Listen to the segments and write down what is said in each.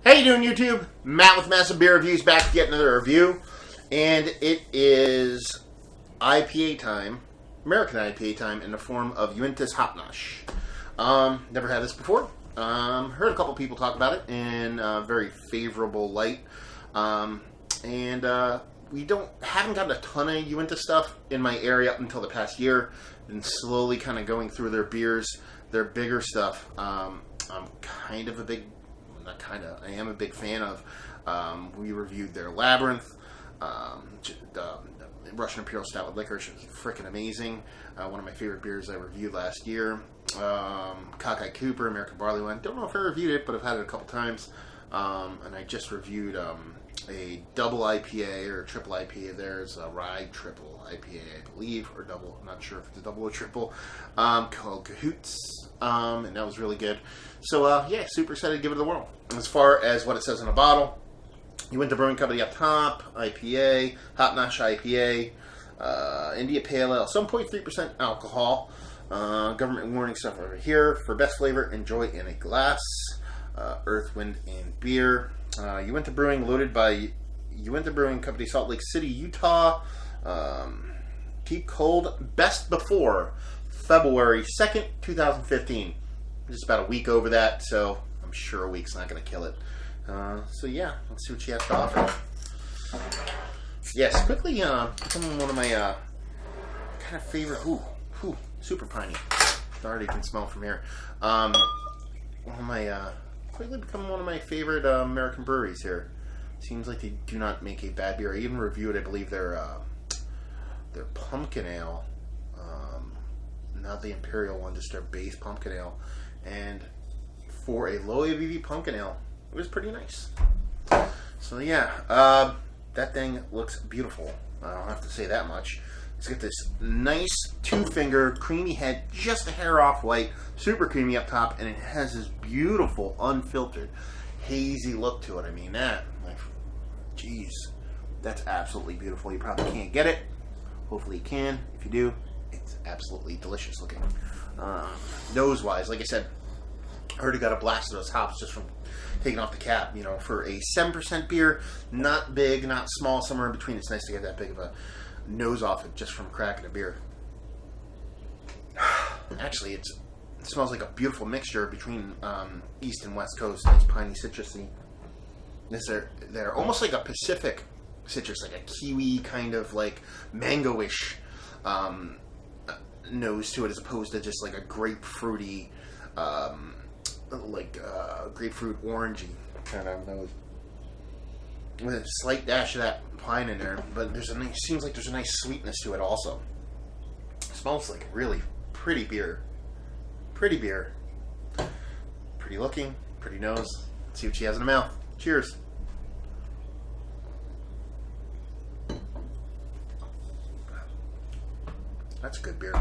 How you doing, YouTube? Matt with Massive Beer Reviews back to get another review. And it is IPA time, American IPA time, in the form of Uinta Hop Nosh. Never had this before. Heard a couple people talk about it in a very favorable light. We haven't gotten a ton of Uinta stuff in my area up until the past year. Been slowly kind of going through their beers, their bigger stuff. I'm kind of a big... I am a big fan of. We reviewed their Labyrinth, the Russian Imperial Stout with licorice. It was freaking amazing. One of my favorite beers I reviewed last year. Cockeye Cooper, American Barley Wine. Don't know if I reviewed it, but I've had it a couple times. And I just reviewed a double IPA or a triple IPA. There's a rye triple IPA, I believe, or double. I'm not sure if it's a double or triple. Called Cahoots, and that was really good. So yeah, super excited to give it a whirl. As far as what it says on the bottle, Uinta Brewing Company up top, IPA, Hop Nosh IPA, India Pale Ale, 7.3% alcohol. Government warning stuff over here. For best flavor, enjoy in a glass. Earth, Wind, and Beer. Uinta Brewing, loaded by Uinta Brewing Company, Salt Lake City, Utah. Keep cold, best before February 2nd, 2015. Just about a week over that, so I'm sure a week's not going to kill it. So yeah, let's see what she has to offer. Yes, quickly, becoming one of my kind of favorite. Super piney. Already can smell from here. Quickly becoming one of my favorite American breweries here. Seems like they do not make a bad beer. I even reviewed, I believe, their pumpkin ale. Not the Imperial one, just their base pumpkin ale. And for a low ABV pumpkin ale, it was pretty nice. So yeah, that thing looks beautiful. I don't have to say that much. It's got this nice two-finger creamy head, just a hair off white, super creamy up top, and it has this beautiful, unfiltered, hazy look to it. I mean, jeez, that's absolutely beautiful. You probably can't get it. Hopefully you can. If you do, it's absolutely delicious looking. Nose-wise, like I said, I already got a blast of those hops just from taking off the cap. You know, for a 7% beer, not big, not small, somewhere in between. It's nice to get that big of a nose off it just from cracking a beer. Actually, it smells like a beautiful mixture between East and West Coast. Nice piney, citrusy. They're almost like a Pacific citrus, like a kiwi kind of like mango-ish nose to it, as opposed to just like a grapefruity, grapefruit orangey kind of nose. With a slight dash of that pine in there, but seems like there's a nice sweetness to it also. It smells like a really pretty beer. Pretty beer. Pretty looking, pretty nose. Let's see what she has in her mouth. Cheers. That's a good beer.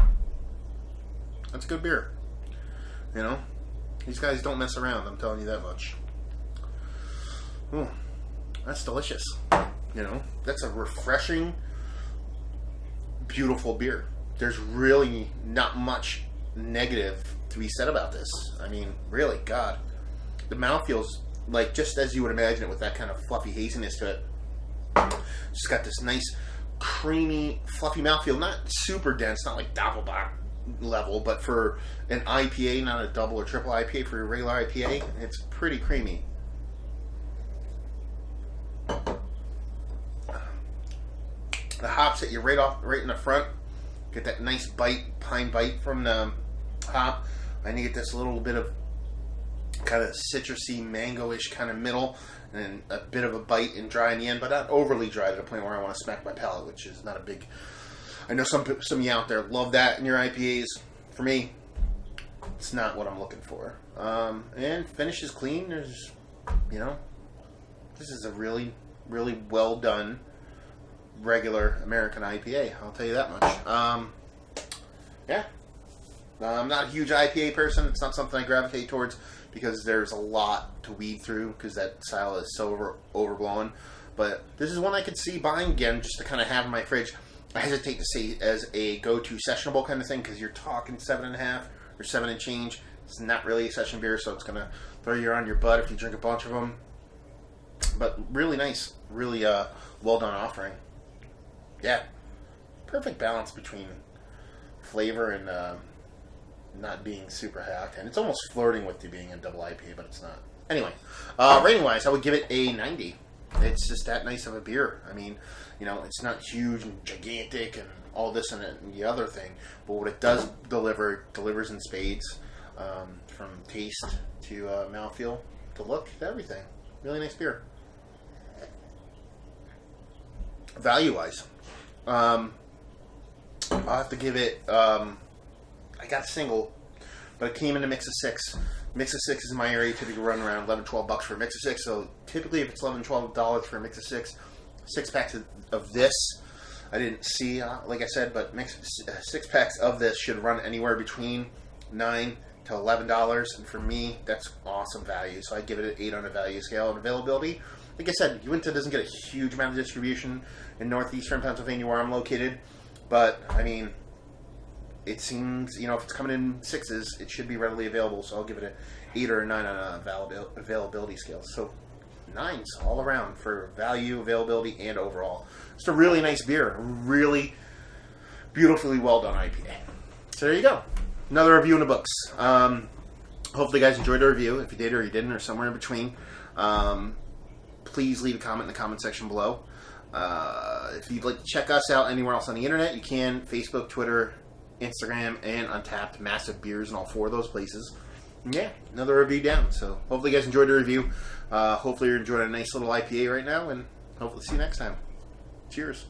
That's a good beer. You know, these guys don't mess around, I'm telling you that much. Ooh. That's delicious. You know, that's a refreshing, beautiful beer. There's really not much negative to be said about this. I mean, really, God. The mouthfeel's like just as you would imagine it, with that kind of fluffy haziness to it. It's got this nice, creamy, fluffy mouthfeel. Not super dense, not like Doppelbock level, but for an IPA, not a double or triple IPA, for a regular IPA, it's pretty creamy. The hops hit you right in the front. Get that nice pine bite from the hop. And you get this little bit of kind of citrusy, mango-ish kind of middle, and then a bit of a bite and dry in the end, but not overly dry to the point where I want to smack my palate, which is not a big... I know some of you out there love that in your IPAs. For me, it's not what I'm looking for. And finish is clean. There's, you know, this is a really, really well done regular American IPA, I'll tell you that much. Yeah. I'm not a huge IPA person. It's not something I gravitate towards because there's a lot to weed through because that style is so overblown. But this is one I could see buying again just to kind of have in my fridge. I hesitate to say as a go-to sessionable kind of thing because you're talking 7.5 or 7 and change. It's not really a session beer, so it's going to throw you on your butt if you drink a bunch of them. But really nice, really well done offering. Yeah, perfect balance between flavor and not being super high octane. It's almost flirting with you being a double IPA, but it's not. Anyway, rating wise, I would give it a 90. It's just that nice of a beer. I mean, you know, it's not huge and gigantic and all this and the other thing, but what it does delivers in spades, from taste to mouthfeel to look to everything. Really nice beer. Value wise, I'll have to give it. I got a single, but it came in a mix of 6. Mix of 6 is in my area. Typically run around $11-12 for a mix of 6. So typically, if it's $11-12 for a mix of 6 packs of this. I didn't see, like I said, but 6 packs of this should run anywhere between $9 to $11, and for me, that's awesome value. So I give it an 8 on a value scale. And availability, like I said, Uinta doesn't get a huge amount of distribution in Northeastern Pennsylvania where I'm located, but I mean, it seems, you know, if it's coming in 6s, it should be readily available. So I'll give it an 8 or a 9 on a availability scale. So 9s all around for value, availability, and overall. It's a really nice beer. Really beautifully well done IPA. So there you go. Another review in the books. Hopefully you guys enjoyed the review. If you did or you didn't or somewhere in between, please leave a comment in the comment section below. If you'd like to check us out anywhere else on the internet, you can. Facebook, Twitter, Instagram, and Untapped. Massive beers in all 4 of those places. And yeah, another review down. So hopefully you guys enjoyed the review. Hopefully you're enjoying a nice little IPA right now, and hopefully see you next time. Cheers.